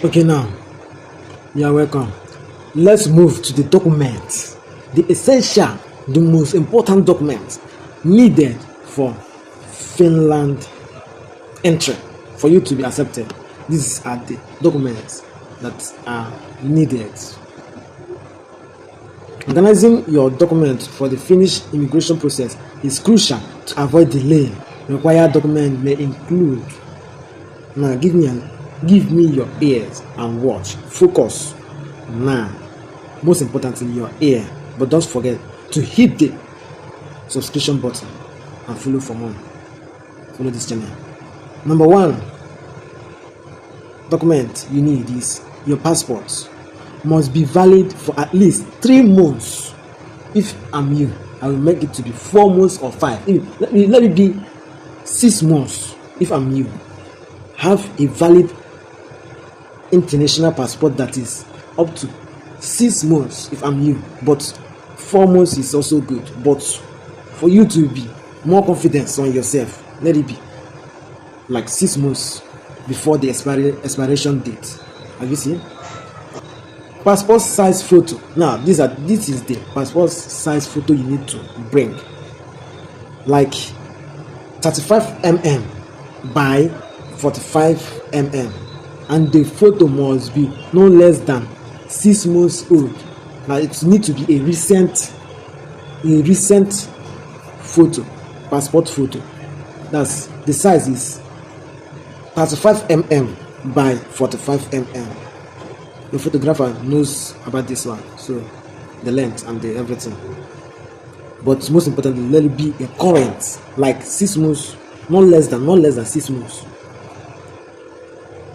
Okay, now you are welcome. Let's move to the documents. The essential, the most important documents needed for Finland entry for you to be accepted. These are the documents that are needed. Organizing your documents for the Finnish immigration process is crucial to avoid delay. Required documents may include. Now give me your ears and watch. Focus. Now, most importantly, your ear. But don't forget to hit the subscription button and follow for more. Follow this channel. Number 1 document you need is your passport. Must be valid for at least 3 months. If I'm you, I will make it to be 4 months or 5. Let me be 6 months. If I'm you, have a valid international passport that is up to 6 months. If I'm you, but 4 months is also good. But for you to be more confident on yourself, let it be like 6 months before the expiration date. Have you seen? Passport size photo. Now this is the passport size photo you need to bring, like 35 mm by 45 mm, and the photo must be no less than 6 months old. Now it needs to be a recent photo, passport photo. That's the size is 35 mm by 45 mm. The photographer knows about this one, so the length and the everything. But most importantly, let it be a current, like 6 months, not less than 6 months.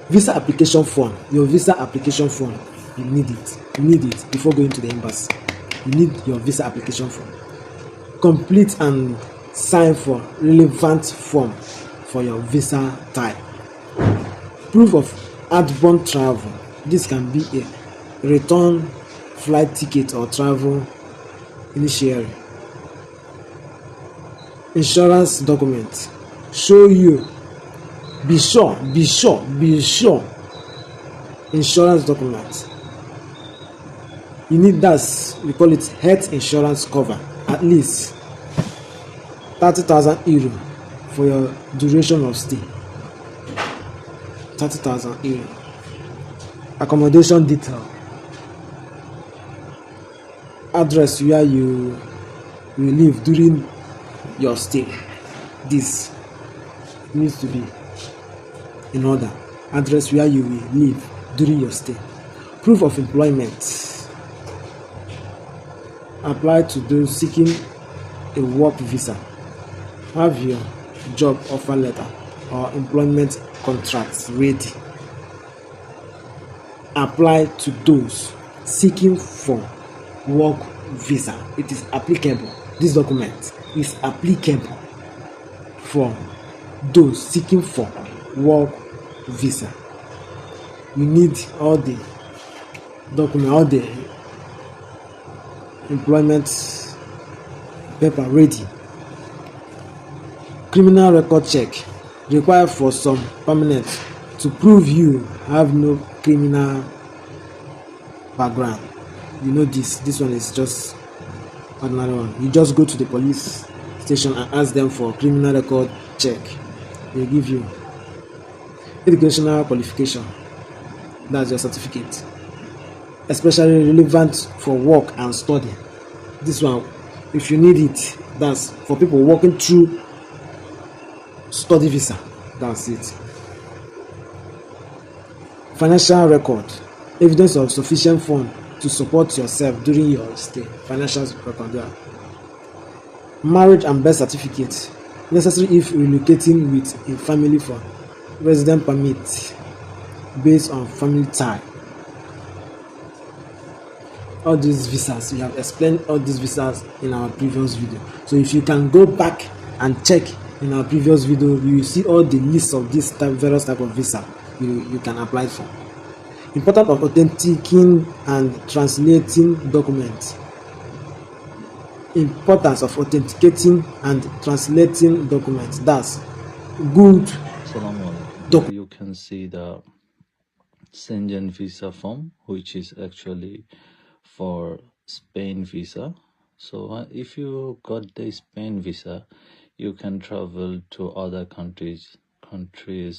Visa application form. Your visa application form, you need it before going to the embassy. You need your visa application form. Complete and sign for relevant form for your visa type. Proof of outbound travel. This can be a return flight ticket or travel initiatory. Insurance document. Show you. Be sure. Insurance document. You need that. We call it health insurance cover. At least 30,000 euro for your duration of stay. 30,000 euro. Accommodation detail. Address where you will live during your stay. This needs to be in order. Address where you will live during your stay. Proof of employment. Apply to those seeking a work visa. Have your job offer letter or employment contracts ready. Apply to those seeking for work visa. It is applicable. This document is applicable for those seeking for work visa. You need all the document, all the employment paper ready. Criminal record check. Required for some permanent to prove you have no criminal background. You know this one is just ordinary one. You just go to the police station and ask them for criminal record check. They give you educational qualification. That's your certificate, especially relevant for work and study. This one, if you need it, that's for people working through study visa. That's it. Financial record. Evidence of sufficient fund to support yourself during your stay. Financial record. Yeah. Marriage and birth certificate. Necessary if relocating with a family for resident permit based on family tie. All these visas, we have explained all these visas in our previous video. So if you can go back and check in our previous video, you will see all the lists of these various type of visa you can apply for. Importance of authenticating and translating documents. Importance of authenticating and translating documents. That's good. You can see the Schengen visa form, which is actually for Spain visa. So if you got the Spain visa, you can travel to other countries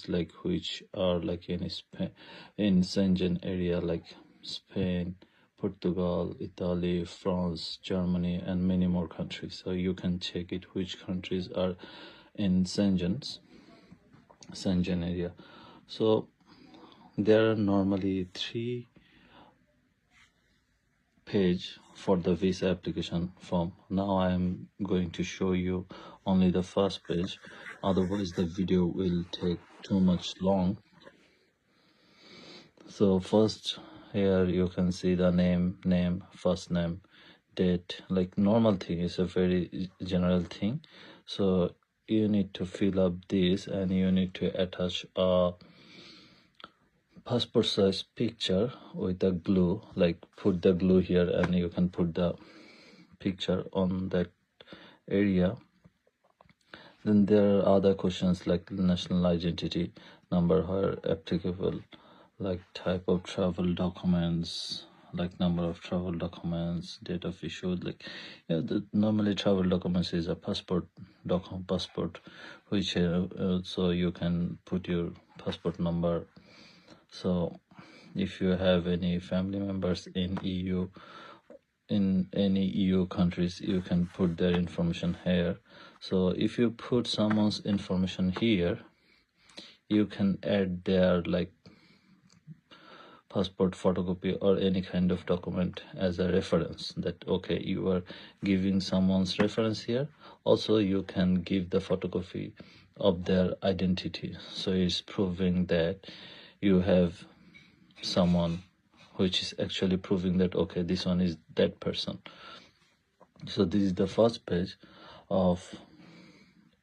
like which are like in Spain, in Schengen area, like Spain, Portugal, Italy, France, Germany, and many more countries. So you can check it which countries are in Schengen area. So there are normally 3 page for the visa application form. Now I am going to show you only the first page, otherwise the video will take too much long. So first, here you can see the name, first name, date, like normal thing. Is a very general thing. So you need to fill up this, and you need to attach a passport size picture with the glue, like put the glue here, and you can put the picture on that area. Then there are other questions like national identity number, where applicable, like type of travel documents, like number of travel documents, date of issue. Like normally travel documents is a passport, which so you can put your passport number. So if you have any family members in any EU countries, you can put their information here. So if you put someone's information here, you can add their like passport photocopy or any kind of document as a reference, that okay, you are giving someone's reference here. Also you can give the photocopy of their identity, so it's proving that you have someone, which is actually proving that okay, this one is that person. So this is the first page of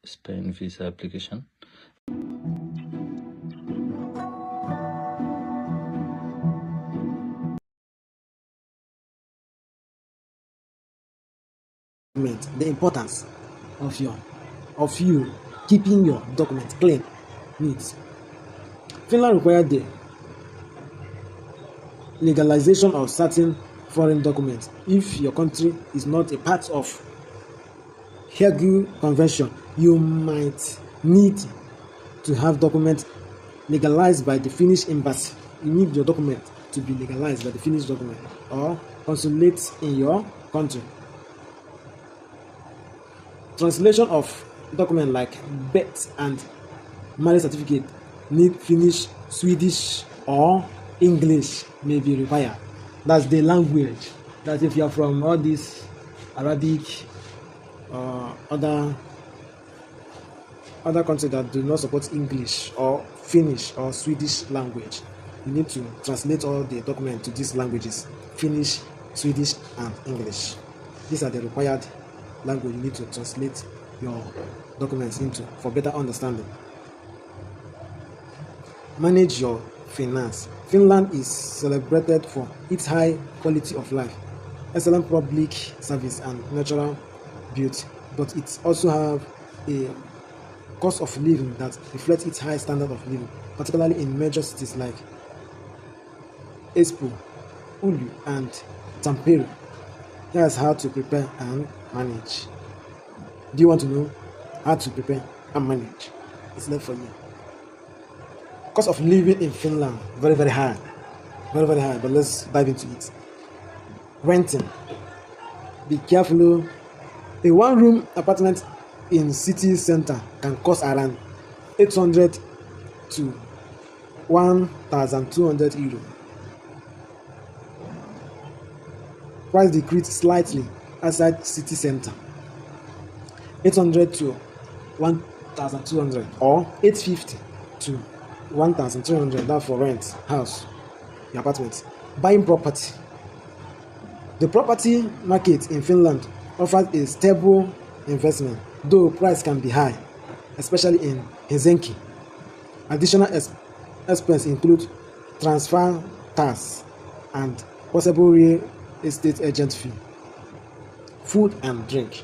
Spain visa application. The importance of you keeping your document clean, neat. Finland required the legalization of certain foreign documents. If your country is not a part of M.I.G.R.A convention, you might need to have documents legalized by the Finnish embassy. You need your document to be legalized by the Finnish government or consulate in your country. Translation of document like birth and marriage certificate need Finnish, Swedish, or English may be required. That's the language. That if you are from all these Arabic or other countries that do not support English or Finnish or Swedish language, you need to translate all the documents to these languages: Finnish, Swedish, and English. These are the required language you need to translate your documents into for better understanding. Manage your finance. Finland is celebrated for its high quality of life, excellent public service, and natural beauty, but it also have a cost of living that reflects its high standard of living, particularly in major cities like Espoo, Oulu, and Tampere. Here's how to prepare and manage. Do you want to know how to prepare and manage? It's left for you. Cost of living in Finland, very, very high. Very, very high, but let's dive into it. Renting. Be careful. A one-room apartment in city center can cost around 800 to 1,200 euro. Price decreased slightly outside city center. 800 to 1,200 or 850 to 1,300. That for rent, house, the apartment. Buying property. The property market in Finland offers a stable investment, though price can be high, especially in Helsinki. Additional expenses include transfer tax and possible real estate agent fee. Food and drink.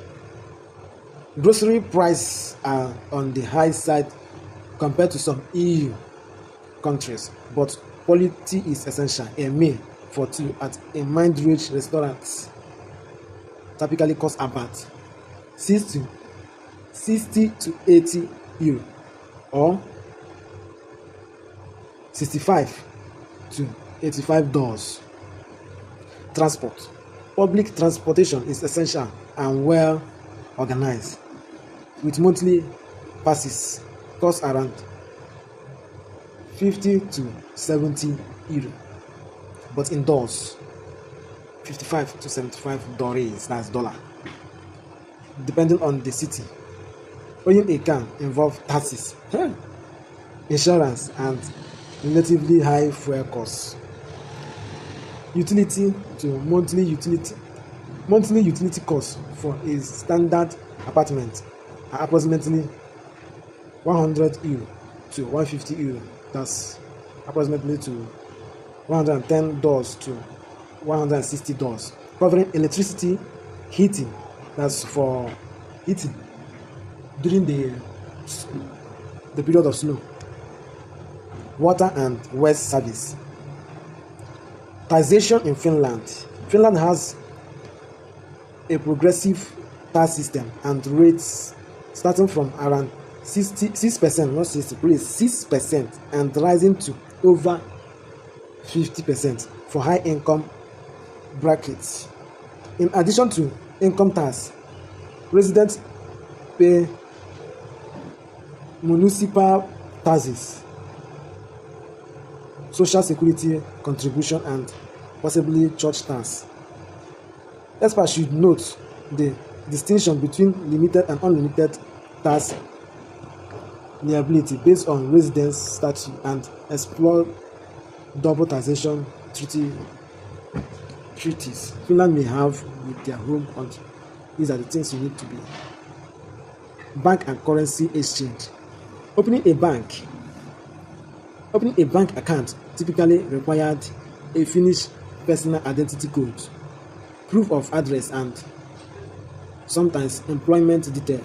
Grocery prices are on the high side compared to some EU countries, but quality is essential. A meal for two at a mind-rich restaurant typically costs about 60 to 80 euro or 65 to $85. Transport. Public transportation is essential and well organized, with monthly passes cost around 50 to 70 euro, but indoors 55 to 75 dollars, that's dollar, depending on the city. Owning a car involves taxes, insurance, and relatively high fuel costs. Utility to monthly utility costs for a standard apartment are approximately 100 euro to 150 euro. That's approximately to $110 to $160, covering electricity, heating, that's for heating during the period of snow, water and waste service. Taxation in Finland. Finland has a progressive tax system and rates starting from around 6%, not 60, please, 6%, and rising to over 50% for high income brackets. In addition to income tax, residents pay municipal taxes, social security contribution, and possibly church tax. Experts should note the distinction between limited and unlimited tax liability based on residence status and explore double taxation treaties Finland may have with their home country. These are the things you need to be. Bank and currency exchange. Opening a bank account typically required a Finnish personal identity code, proof of address, and sometimes employment detail.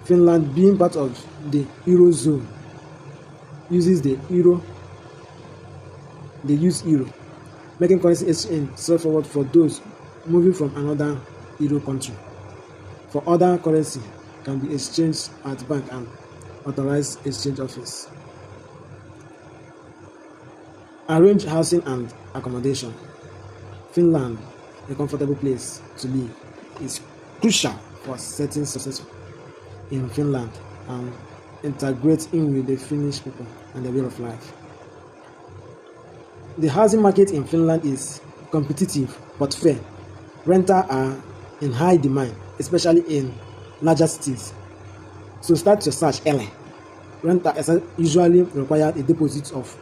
Finland, being part of the Eurozone, uses the euro. They use euro, making currency exchange straightforward for those moving from another euro country. For other currency can be exchanged at bank and authorized exchange office. Arrange housing and accommodation. Finland, a comfortable place to live, is crucial for setting success in Finland and integrate in with the Finnish people and their way of life. The housing market in Finland is competitive but fair. Rentals are in high demand, especially in larger cities. So start your search early. Rentals usually require a deposit of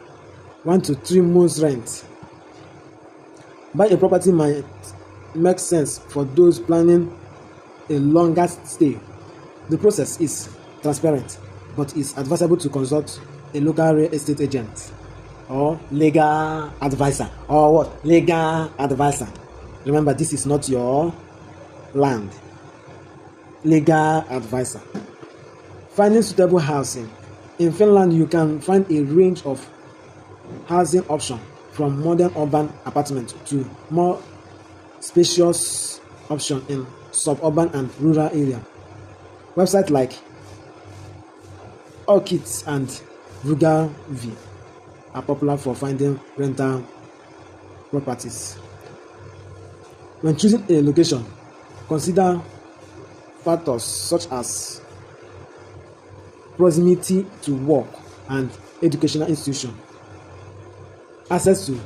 1 to 3 months rent. Buy a property might make sense for those planning a longer stay. The process is transparent, but it's advisable to consult a local real estate agent or legal advisor. Or what? Legal advisor. Remember, this is not your land. Legal advisor. Finding suitable housing. In Finland, you can find a range of housing options, from modern urban apartments to more spacious options in suburban and rural areas. Websites like Orchids and Vugavi are popular for finding rental properties. When choosing a location, consider factors such as proximity to work and educational institutions, access to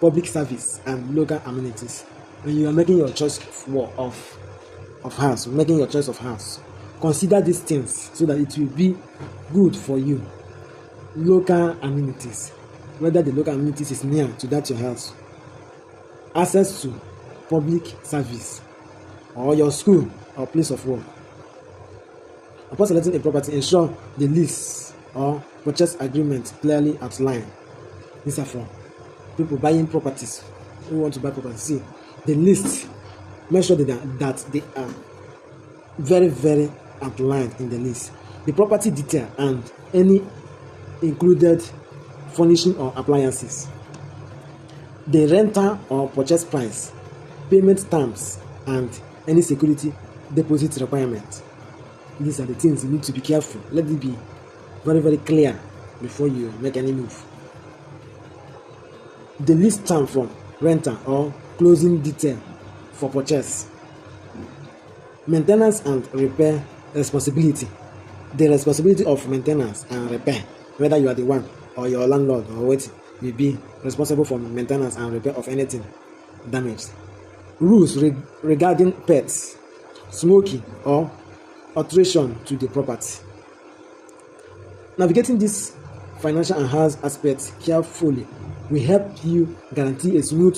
public service and local amenities. When you are making your choice of house, consider these things so that it will be good for you. Local amenities, whether the local amenities is near to that your house, access to public service or your school or place of work. Upon selecting a property, ensure the lease or purchase agreement clearly outlined. These are for people buying properties who want to buy property. See the list. Make sure that they are very, very outlined in the list. The property detail and any included furnishing or appliances, the rental or purchase price, payment terms, and any security deposit requirement. These are the things you need to be careful. Let it be very, very clear before you make any move. The lease term for rental or closing detail for purchase. Maintenance and repair responsibility. The responsibility of maintenance and repair, whether you are the one or your landlord or what, will be responsible for maintenance and repair of anything damaged. Rules regarding pets, smoking, or alteration to the property. Navigating this financial and health aspects carefully will help you guarantee a smooth